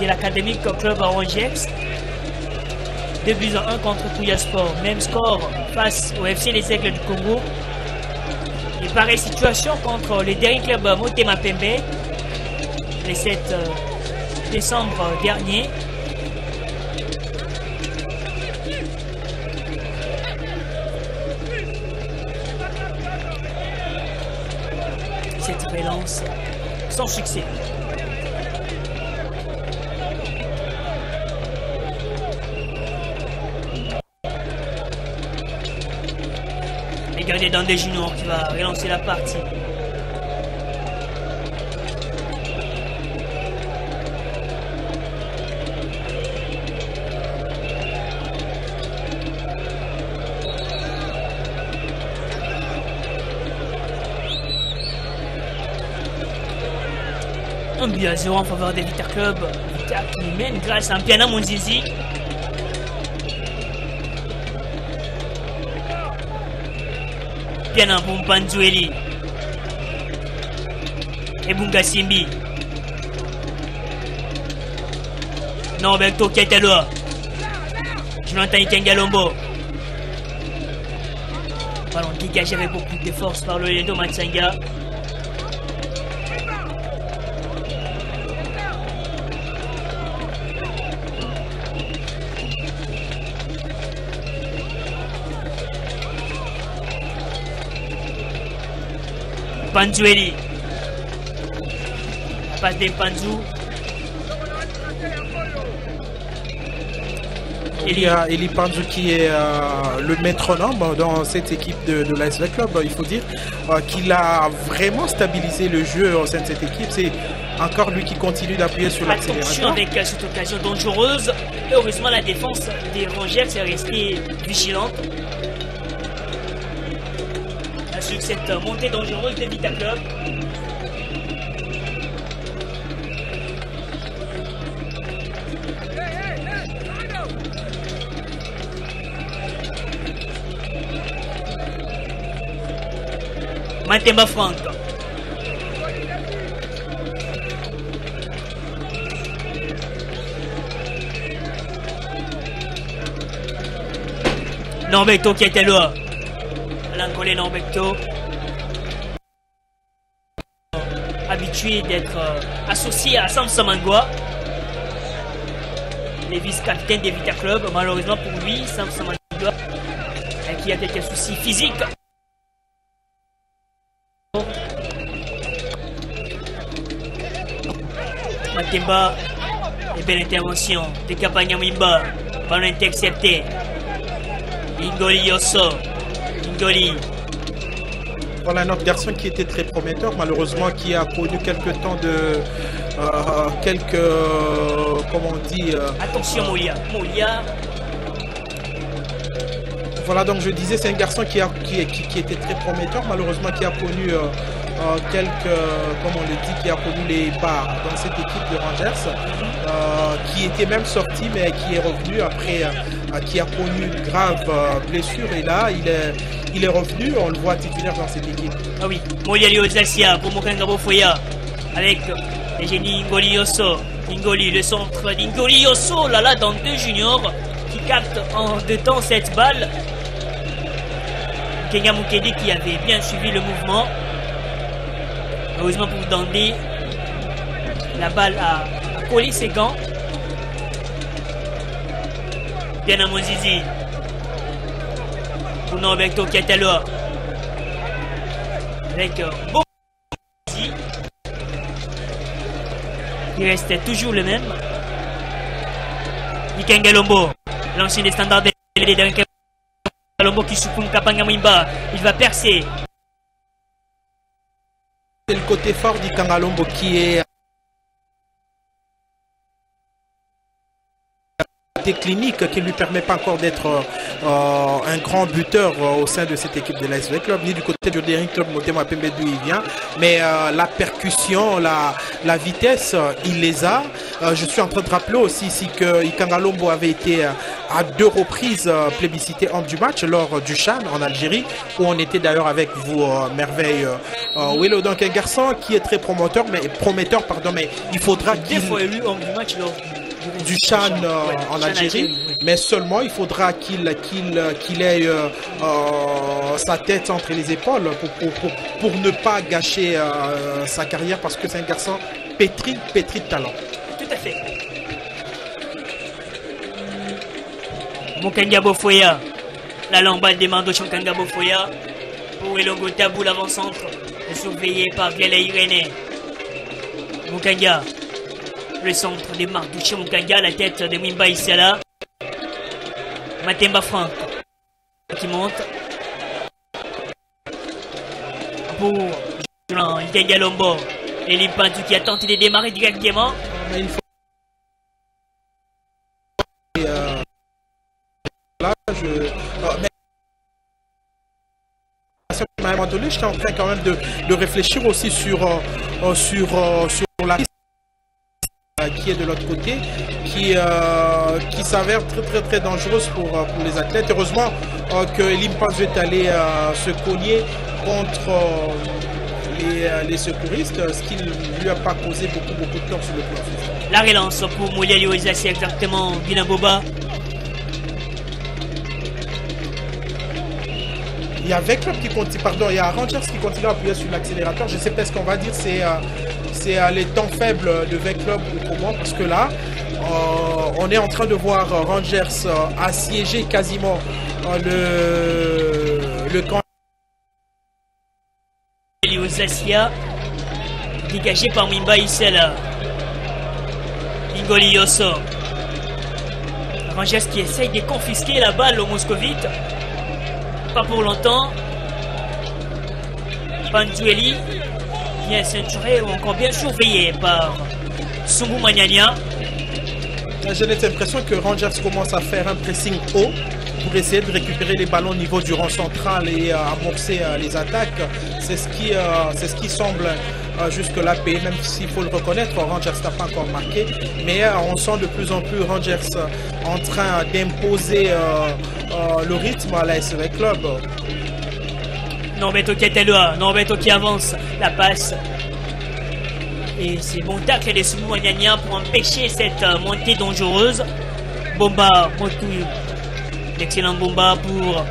de l'Académique Club Rangers. 2-1 contre Kouya Sport. Même score face au FC Les Aigles du Congo. Et pareille situation contre le dernier club Motema Pembe le 7 décembre dernier. Cette relance sans succès. Et gardé dans des juniors qui va relancer la partie. Un but à 0 en faveur des Vita Club. Vita qui mène grâce à un Piana Monzizi. Piana pour Mpanzueli. Et Bunga Simbi. Norberto qui était là. Jonathan Ikengalombo. Ballon dégagé avec beaucoup de force par le Ledo Matsanga. Panzueli. Passe des Panzou. Il y a Eli Panzou qui est le métronome dans cette équipe de l'AS Club, il faut dire qu'il a vraiment stabilisé le jeu au sein de cette équipe. C'est encore lui qui continue d'appuyer sur l'accélérateur. Attention avec cette occasion dangereuse. Heureusement, la défense des Rangers est restée vigilante. Sur cette montée dangereuse de Vita Club. Matemba Franck. Norberto qui était là. L'Angolais Norberto, habitué d'être associé à Samson Mangwa, le vice-capitaine des Vita Club. Malheureusement pour lui, Samson Mangwa, qui a quelques soucis physiques. Matemba, et belle intervention de Kapanya Mimba, ballon intercepté. Ingoli Yosso. Voilà un autre garçon qui était très prometteur, malheureusement qui a connu quelques temps de comment on dit attention Molia. Voilà, donc je disais, c'est un garçon qui était très prometteur, malheureusement qui a connu comme on le dit, qui a connu les barres dans cette équipe de Rangers, qui était même sorti mais qui est revenu après, qui a connu une grave blessure, et là il est revenu, on le voit titulaire dans cette équipe. Ah oui, Molia Liozasia pour Mokanga Bofoya avec le génie Ingoli Yosso. Ingoli, le centre d'Ingoli Yosso, là dans deux juniors qui captent en deux temps cette balle. Kenya Mukedi qui avait bien suivi le mouvement. Heureusement pour Dandé, la balle a collé ses gants. Bien à Mozizi. Pour Norberto qui était là. Avec beaucoup de il restait toujours le même. Ikengalombo, l'ancien des standards des Kalombo qui souffle Kapanga Mwimba, il va percer. C'est le côté fort d'Ikengalombo qui est clinique qui ne lui permet pas encore d'être un grand buteur au sein de cette équipe de l'ASV Club, ni du côté du Daring Club Motema Pembe d'où il vient, mais la percussion, la vitesse, il les a. Je suis en train de rappeler aussi ici que Ikanga Lombo avait été à 2 reprises plébiscité homme du match lors du CHAN en Algérie, où on était d'ailleurs avec vous, Merveille Willow. Donc un garçon qui est très prometteur, mais il faudra qu'il... fois élu homme du match lors du CHAN en Algérie, mais seulement il faudra qu'il ait sa tête entre les épaules pour ne pas gâcher sa carrière, parce que c'est un garçon pétri de talent. Tout à fait. Mukanga Bofoya, la lambade des mains de Mukanga Bofoya pour Elongo Tabou, l'avant-centre, surveillé par Viala Irene. Mukanga, le centre des Mardouche Mukanga, la tête de Mwimba Isala. Matemba Franck qui monte pour Ikanga Lombo. Et Limpantu qui a tenté de démarrer directement. Mais il faut... là, à un moment donné, j'étais en train quand même de réfléchir aussi sur la piste qui est de l'autre côté, qui s'avère très dangereuse pour les athlètes. Heureusement que Limpanzu est allé se cogner contre les secouristes, ce qui ne lui a pas causé beaucoup de tort sur le plan physique. La relance pour Mouliali Oisa, c'est exactement Guilain Boba. Il y a Veclub qui continue, pardon, il y a Rangers qui continue à appuyer sur l'accélérateur. Je sais pas ce qu'on va dire, c'est les temps faibles de Veclub ou comment, parce que là, on est en train de voir Rangers assiéger quasiment le camp. Zasia, dégagé par Mwimba Isela. Ingoli Yosso. Rangers qui essaye de confisquer la balle au Moscovite. Pas pour longtemps. Pantueli, bien ceinturé ou encore bien surveillé par Sungu Magnania. J'ai l'impression que Rangers commence à faire un pressing haut pour essayer de récupérer les ballons au niveau du rang central et amorcer les attaques. C'est ce qui semble jusque-là payer, même s'il faut le reconnaître, Rangers n'a pas encore marqué. Mais on sent de plus en plus Rangers en train d'imposer le rythme à la SV Club. Norberto qui est là, Norberto qui avance, la passe. Et c'est bon tacle de Sungu Magnania pour empêcher cette montée dangereuse. Bomba Motu. Excellent Bomba pour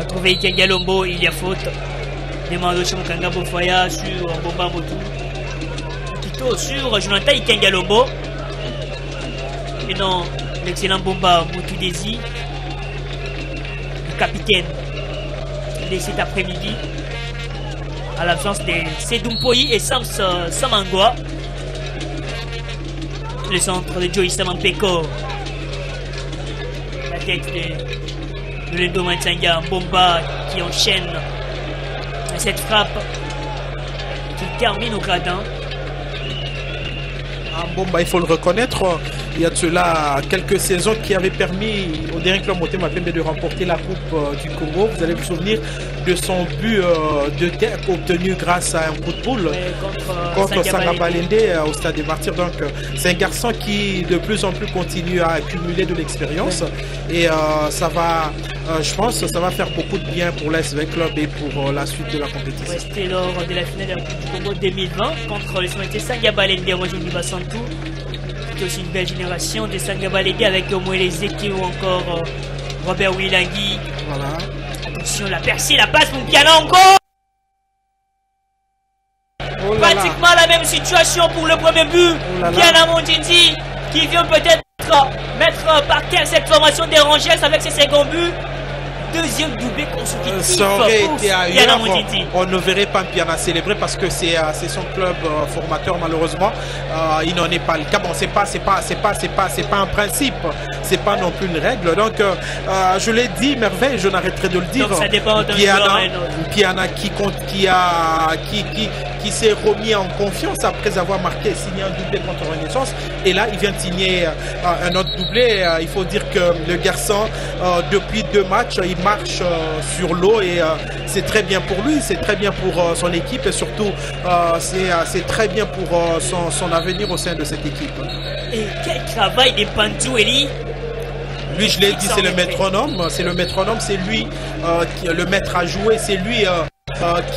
trouver Ikanga Lombo, il y a faute. Demande sur Mukanga Bofoya sur Bomba Motu. Plutôt sur Jonathan Ikanga Lombo. Et non, l'excellent Bomba Motu Desi, le capitaine de cet après-midi, à l'absence de Sedumpoyi et Sams Samangwa. Le centre de Joey Samampeko. La tête de Lendo Mansanga, Bomba qui enchaîne cette frappe qui termine au gradin. Bomba, il faut le reconnaître, il y a de cela quelques saisons qui avaient permis au Daring Club Motema Pembe de remporter la Coupe du Congo. Vous allez vous souvenir de son but de tête obtenu grâce à un coup de boule contre Sangabalende au Stade des Martyrs. Donc c'est un garçon qui de plus en plus continue à accumuler de l'expérience et ça va, je pense que ça va faire beaucoup de bien pour l'ASV Club et pour la suite de la compétition. C'était lors de la finale de la Coupe du Congo 2020 contre les Somaté Sangabalende Rojini Basantou. C'était aussi une belle génération de Sangabalende avec Moëlezé ou encore Robert Wilangui. Voilà. Attention, la percée, la passe, Moukiana encore. Oh pratiquement la même situation pour le premier but. Kiana Mondindi qui vient peut-être mettre par terre cette formation des Rangers avec ses seconds buts. Deuxième doublé consécutif. Ça aurait été ailleurs. On ne verrait pas Mpiana célébrer parce que c'est son club formateur malheureusement. Il n'en est pas le cas. Bon, c'est pas un principe. C'est pas non plus une règle. Donc je l'ai dit, Merveille, je n'arrêterai de le dire. Donc ça dépend d'un Mpiana qui s'est remis en confiance après avoir signé un doublé contre Renaissance. Et là, il vient de signer un autre doublé. Il faut dire que le garçon, depuis 2 matchs, il marche sur l'eau et c'est très bien pour lui, c'est très bien pour son équipe et surtout c'est très bien pour son avenir au sein de cette équipe. Et quel travail de Pantueli! Lui, je l'ai dit, c'est le métronome, c'est lui le maître à jouer, c'est lui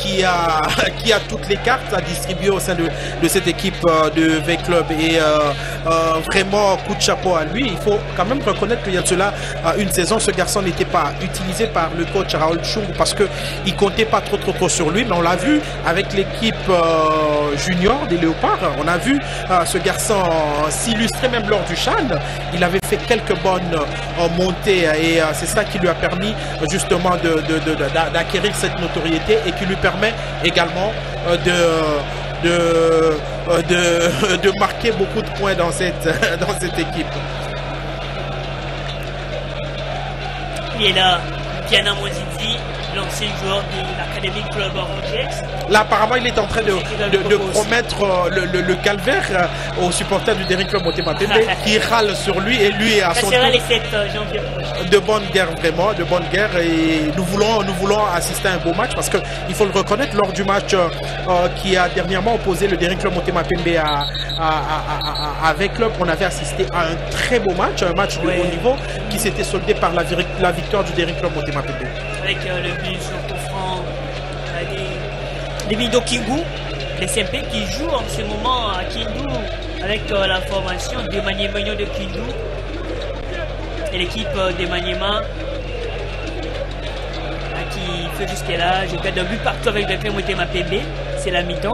qui a toutes les cartes à distribuer au sein de cette équipe de V-Club et vraiment coup de chapeau à lui. Il faut quand même reconnaître qu'il y a de cela une saison, ce garçon n'était pas utilisé par le coach Raoul Chung parce qu'il ne comptait pas trop sur lui, mais on l'a vu avec l'équipe junior des Léopards, on a vu ce garçon s'illustrer même lors du CHAN. Il avait fait quelques bonnes montées et c'est ça qui lui a permis justement d'acquérir cette notoriété et qui lui permet également de marquer beaucoup de points dans cette équipe. Il est là, Diana Mozidi, l'ancien joueur de l'Académie Club Orangex. Là, apparemment, il est en train de promettre le calvaire aux supporters du Daring Club Motema Pembe qui râlent sur lui et lui à son tour. Les 7 janvier. De bonne guerre, vraiment, de bonne guerre. Et nous voulons assister à un beau match parce qu'il faut le reconnaître, lors du match qui a dernièrement opposé le Daring Club Motema Pembe avec Club, on avait assisté à un très beau match, un match de haut niveau qui s'était soldé par la victoire du Daring Club Motema Pembe. Avec le but sur coup franc des Mido Kingu, les SMP qui jouent en ce moment à Kindu avec la formation de Maniema de Kindu et l'équipe de Maniema qui fait jusqu'à là. Je garde un but partout avec le club Motema Pembe, c'est la mi-temps.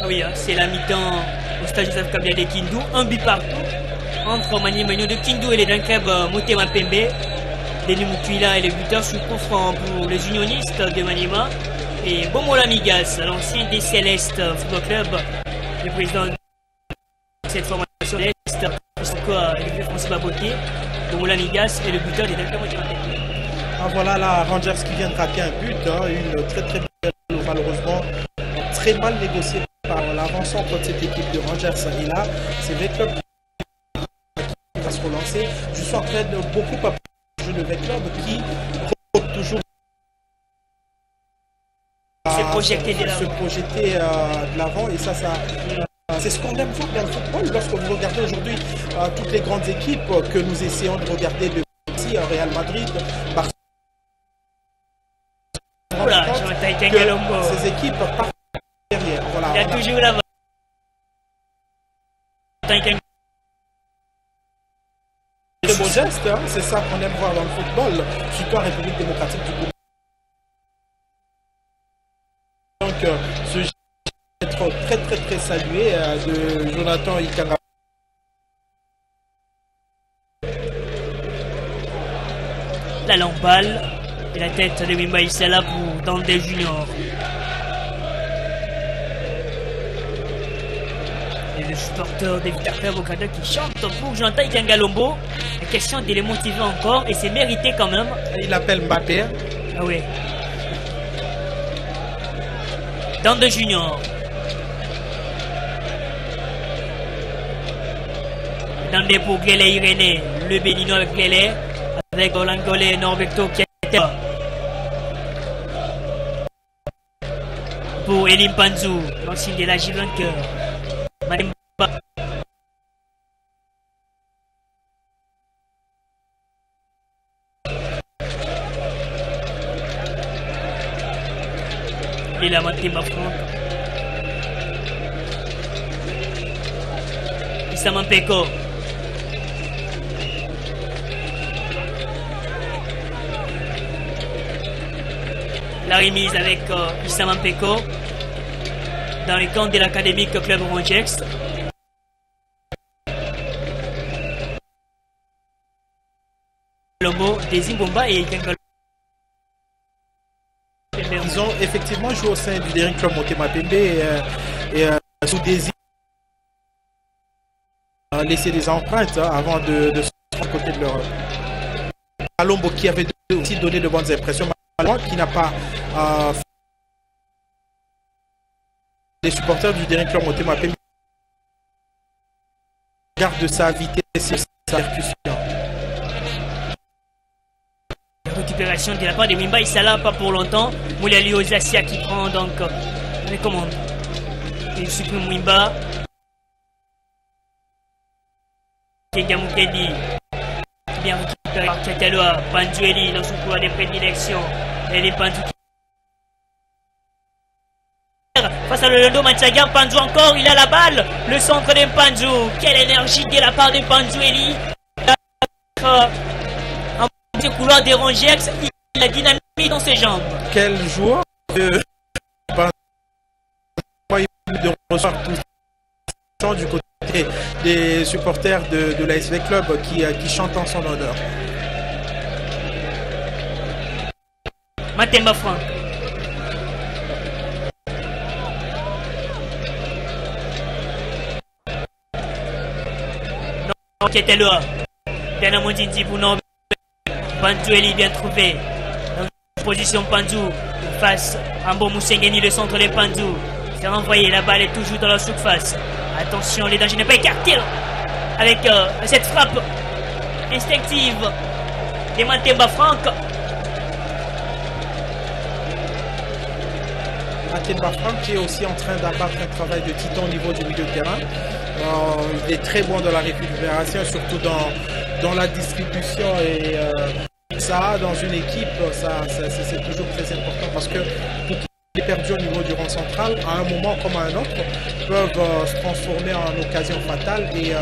Oui, c'est la mi-temps au stade Joseph Kabila de Kindu, un but partout entre Maniema de Kindu et les d'un club Motema Pembe. Denis Mutuila est le buteur sur coup franc pour les unionistes de Maniema. Et Bomola Migas, l'ancien des Célestes Football Club, le président de cette formation Céleste, le vieux François Baboté. Bomola Migas est le buteur des d'un club Motema Pembe. Voilà la Rangers qui vient de rater un but, une très belle, malheureusement très mal négociée par l'avant-centre de cette équipe de Rangers. Et là, c'est V-Club qui va se relancer. Je suis en train de beaucoup apprendre le jeu de V-Club qui toujours se projeter de l'avant. Et ça c'est ce qu'on aime voir dans le football. Lorsque vous regardez aujourd'hui toutes les grandes équipes que nous essayons de regarder de Real Madrid, Barcelone, ces équipes partent derrière. Voilà, il y a toujours la très beau geste, hein, c'est ça qu'on aime voir dans le football, surtout en République démocratique du Congo. Donc ce geste être très salué de Jonathan Ikanga. La longue balle et la tête de Mimba Issala pour Dandé Junior. Et le supporter des Victor Bokada qui chante pour Jonathan Ikangalombo. La question de les motiver encore et c'est mérité quand même. Il appelle Mbappé. Ah oui. Dandé Junior. Dandé pour Glele Irénée. Le Béninois avec Glele. Avec l'Angolais Norberto qui est là. Pour Elim Panzou, l'ancien de la Gilanker. Madimba. Il a monté ma front. Issa Peko. La remise avec Issa Peko dans les camps de l'académique Club Rongex. Lombo, Desimbomba et Ikengalo. Ils ont effectivement joué au sein du Daring Club Motema Pembe. et sous désir laisser des empreintes avant de se rendre côté de leur Malombo qui avait aussi donné de bonnes impressions, qui n'a pas les supporters du dernier club Motema Pembe garde sa vitesse et sa percussion. Récupération de la part de Mimba Isala, pas pour longtemps. Moulali Ozasia qui prend donc les commandes. Il supprime Mimba. Kenga Mukedi bien récupéré par Tchataloa. Panjueli dans son couloir de prédilection. Et les Panju face à Lolendo Manchaga. Panju encore, il a la balle. Le centre de Panju. Quelle énergie de la part de Panjueli. Ce couloir des Rangers, il a dynamique dans ses jambes. Quel joueur de recevoir tout du côté des supporters de l'ASV Club qui chantent en son honneur. Matemba Franck. Donc, qui était là. Dana Mondindi pour Norbert. Panjueli bien trouvé. Dans position Panju face à Mbo Moussengeni, le centre de Panju. C'est renvoyé, la balle est toujours dans la surface. Attention, les dangers n'est pas écarté avec cette frappe instinctive de Matemba Franck. Matemba Franck qui est aussi en train d'abattre un travail de titan au niveau du milieu de terrain. Il est très bon dans la récupération, surtout dans la distribution et ça dans une équipe, c'est toujours très important parce que tout qui est perdu au niveau du rang central, à un moment comme à un autre, peuvent se transformer en occasion fatale. Et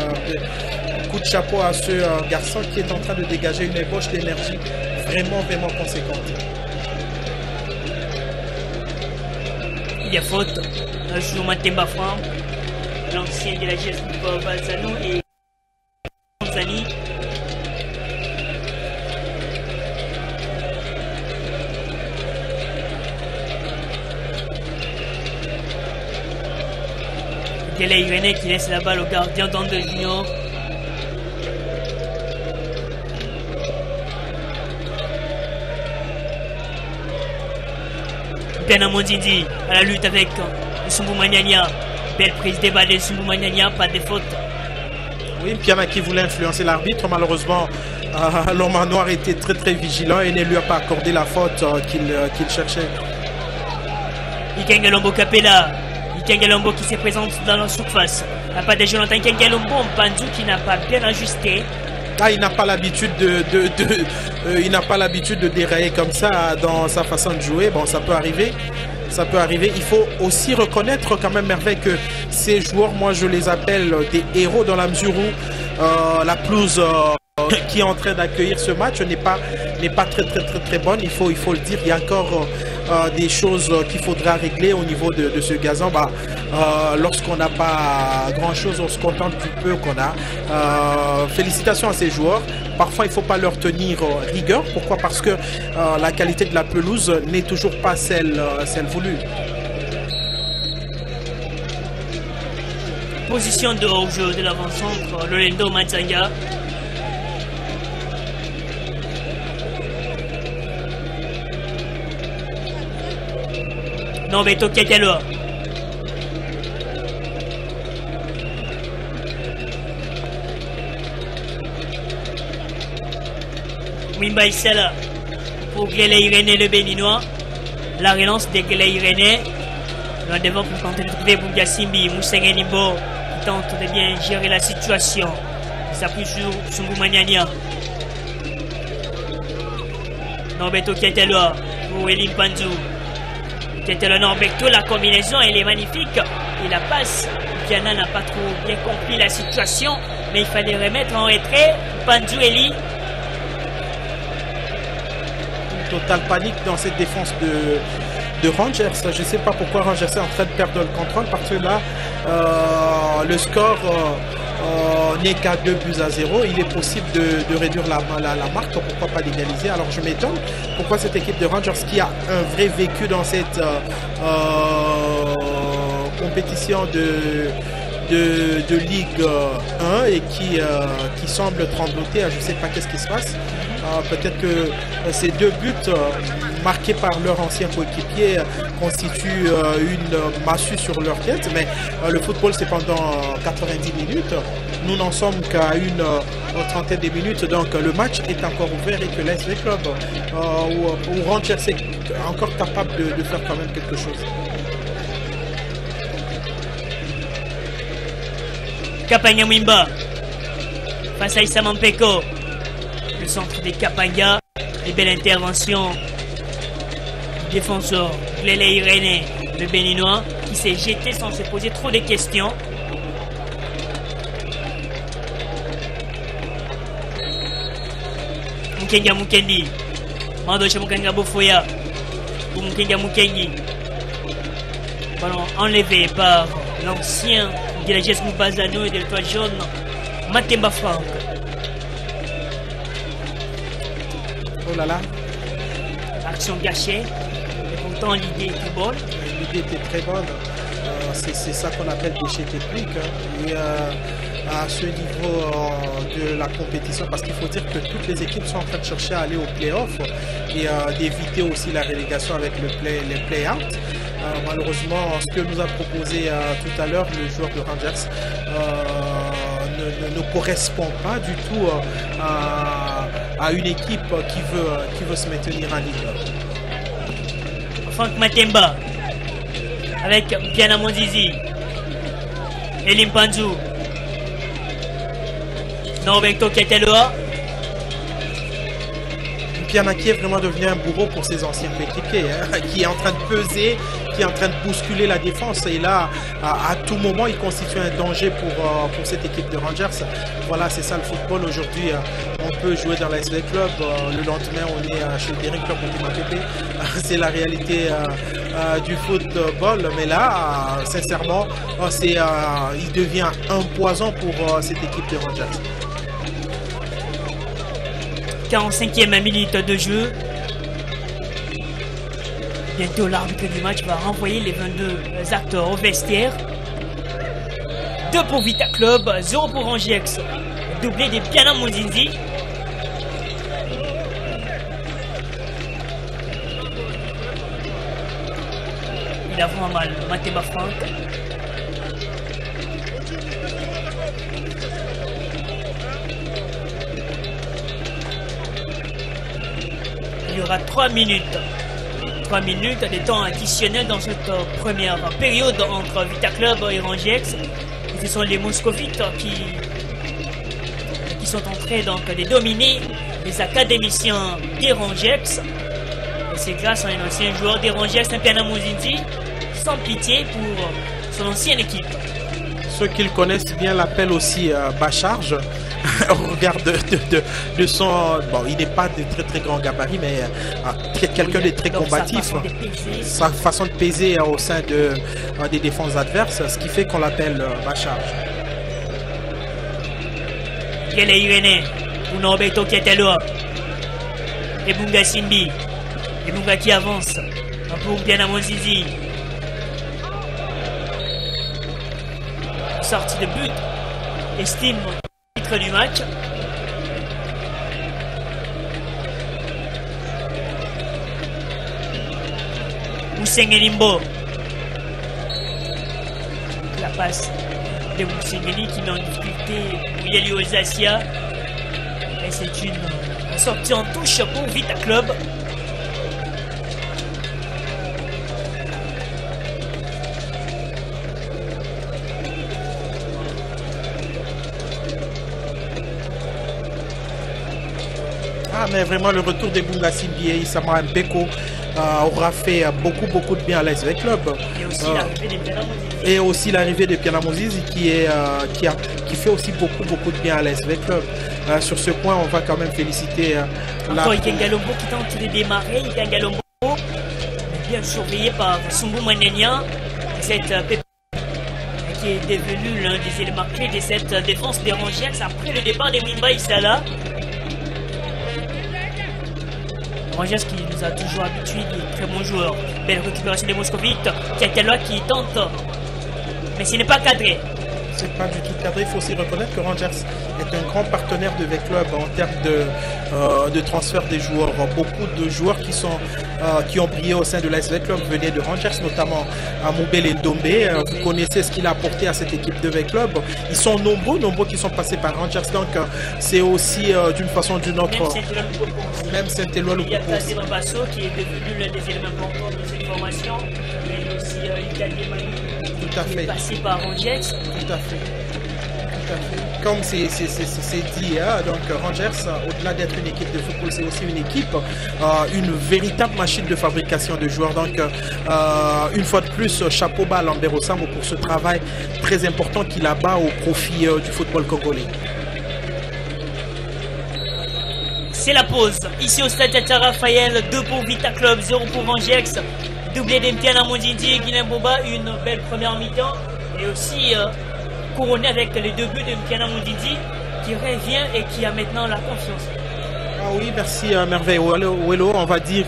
coup de chapeau à ce garçon qui est en train de dégager une ébauche d'énergie vraiment conséquente. Il y a faute sur Matemba Franck, l'ancien de la GS pour Balzano et Zani. Dele Irene qui laisse la balle au gardien d'Ande Junior. Bena Mondindi à la lutte avec Sumbu Magnania. Belle prise des balles de Sumbu Magnania, pas de faute. Oui, Piana qui voulait influencer l'arbitre, malheureusement l'homme noir était très vigilant et ne lui a pas accordé la faute qu'il cherchait. Ikenga Lombo Capella. Ikenga Lombo qui se présente dans la surface. La pas de Jonathan Ikenga Lombo, Panju qui n'a pas bien ajusté. Ah, il n'a pas l'habitude il n'a pas l'habitude de dérailler comme ça dans sa façon de jouer. Bon, ça peut arriver. Ça peut arriver. Il faut aussi reconnaître quand même, Merveille, que ces joueurs, moi je les appelle des héros dans la mesure où la pelouse qui est en train d'accueillir ce match n'est pas très bonne. Il faut le dire. Il y a encore des choses qu'il faudra régler au niveau de ce gazon. Lorsqu'on n'a pas grand chose, on se contente du peu qu'on a. Félicitations à ces joueurs. Parfois il ne faut pas leur tenir rigueur. Pourquoi? Parce que la qualité de la pelouse n'est toujours pas celle voulue. Position de hors-jeu de l'avant-centre, Lolendo Matsanga. Non, Beto Ketelo. Wimba Isela pour Glele Irene le béninois. La relance de Glele Irene. Loin devant pour tenter de trouver Bougassimbi. Moussengenimbo qui tente de bien gérer la situation. Il s'appuie sur Sumbu Magnania. Norberto Ketelo pour Elim Panzu. Ketelo Norberto, la combinaison elle est magnifique. Et la passe, Piana n'a pas trop bien compris la situation. Mais il fallait remettre en retrait. Panzu Eli. Totale panique dans cette défense de Rangers. Je ne sais pas pourquoi Rangers est en train de perdre le contrôle parce que là, le score n'est qu'à 2-0. Il est possible de réduire la marque, pourquoi pas l'égaliser. Alors je m'étonne pourquoi cette équipe de Rangers qui a un vrai vécu dans cette compétition compétition de Ligue 1 et qui semble trembloter. Je ne sais pas qu'est-ce qui se passe. Peut-être que ces deux buts marqués par leur ancien coéquipier constituent une massue sur leur tête. Mais le football, c'est pendant 90 minutes. Nous n'en sommes qu'à une trentaine de minutes. Donc le match est encore ouvert et que l'ASV Club ou Rangers est encore capable de faire quand même quelque chose. Kapanga Mwimba face à Issa Mampeko. Le centre des Kapanga. Et belle intervention du défenseur Glele Irene, le béninois, qui s'est jeté sans se poser trop de questions. Mukenga Mukendi. Mandoche Mukenga Bofoya. Pour Mukenga Mukengi. Ballon enlevé par l'ancien de la GS Moubazano et de l'étoile jaune, Matemba Franck. Oh là là. Action gâchée. Et pourtant l'idée était bonne. L'idée était très bonne. C'est ça qu'on appelle déchet technique. Et à ce niveau de la compétition, parce qu'il faut dire que toutes les équipes sont en train de chercher à aller au play-off et d'éviter aussi la relégation avec les play-out. Malheureusement, ce que nous a proposé tout à l'heure le joueur de Rangers ne correspond pas du tout à une équipe qui veut se maintenir en Ligue. Franck Matemba avec Piana Monzizi, Elim Panzou, Norberto Keteloa. Piana qui est vraiment devenu un bourreau pour ses anciens coéquipiers, qui est en train de peser, qui est en train de bousculer la défense. Et là, à tout moment, il constitue un danger pour cette équipe de Rangers. Voilà, c'est ça le football. Aujourd'hui, on peut jouer dans la SV Club. Le lendemain, on est chez le Daring Club Montémaquepé. C'est la réalité du football. Mais là, sincèrement, il devient un poison pour cette équipe de Rangers. 45e minute de jeu. Bientôt l'arbitre du match va renvoyer les 22 acteurs au vestiaire. 2 pour Vita Club, 0 pour Rangers. Doublé des Piana Monzinzi. Il a vraiment mal, Matemba Franck. Il y aura 3 minutes. 3 minutes de temps additionnel dans cette première période entre Vita Club et Rangers. Et ce sont les Moscovites qui sont en train donc de dominer les académiciens des Rangers. Et c'est grâce à un ancien joueur des Rangers, Piana Monzinzi, sans pitié pour son ancienne équipe. Ceux qui le connaissent bien l'appellent aussi Bacharge. Au regard de son... Bon, il n'est pas de très grand gabarit, mais quelqu'un de très combatif. Sa façon de peser au sein des défenses adverses, ce qui fait qu'on l'appelle Bacharge. Gele Irene, pour Norberto Keteloa. Et Bunga Simbi. Et Bunga qui avance. Pour Piana Monzizi. Sortie de but. Estime du match. Moussengeni-Mbo. La passe de Moussengeni qui met en difficulté Yeli Ozasia. Et c'est une sortie en touche pour Vita Club. Mais vraiment le retour de Bunga Simbi et Issama Mbeko aura fait beaucoup de bien à l'ASV Club. Et aussi l'arrivée de Piana Monzizi qui fait aussi beaucoup de bien à l'ASV Club. Sur ce point, on va quand même féliciter encore Ikengalombo qui tente de démarrer. Ikengalombo bien surveillé par Sumbu Manenia. Cette qui est devenu l'un des éléments clés de cette défense des Rangers après le départ de Mwimba Isala. Rangers qui nous a toujours habitués des très bons joueurs. Belle récupération des Moscovites. Keteloa qui tente Mais ce n'est pas cadré. C'est pas du tout cadré. Il faut aussi reconnaître que Rangers est un grand partenaire de V-Club en termes de transfert des joueurs. Beaucoup de joueurs qui ont brillé au sein de l'AS V-Club venaient de Rangers, notamment Amoubel Ndombe. Vous connaissez ce qu'il a apporté à cette équipe de V-Club. Ils sont nombreux qui sont passés par Rangers. Donc c'est aussi d'une façon ou d'une autre. Même Saint-Éloi le propose. Il y a Kasim Basso qui est devenu l'un des éléments importants de cette formation. Il y a aussi l'Italien Mani. Tout à fait. Passé par Rangers. Tout à fait. Comme c'est dit, hein, donc Rangers, au-delà d'être une équipe de football, c'est aussi une équipe, une véritable machine de fabrication de joueurs. Donc, une fois de plus, chapeau bas à Lambert Osambo pour ce travail très important qu'il abat au profit du football congolais. C'est la pause. Ici au stade Tata Raphaël, 2 pour Vita Club, 0 pour Rangers. Doublé d'Mtiana Mondindi, Guilain Boba, une belle première mi-temps. Et aussi couronné avec les 2 buts de Mtiana Mondindi qui revient et qui a maintenant la confiance. Ah oui, merci Merveille Wello. On va dire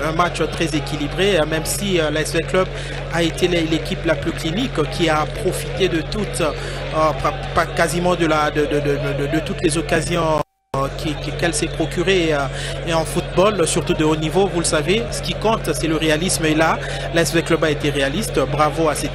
un match très équilibré, même si l'AS V-Club a été l'équipe la plus clinique qui a profité de toutes, quasiment de toutes les occasions qu'elle s'est procurée et en football, surtout de haut niveau. Vous le savez, ce qui compte, c'est le réalisme. Et là, l'AS V-Club a été réaliste. Bravo à cette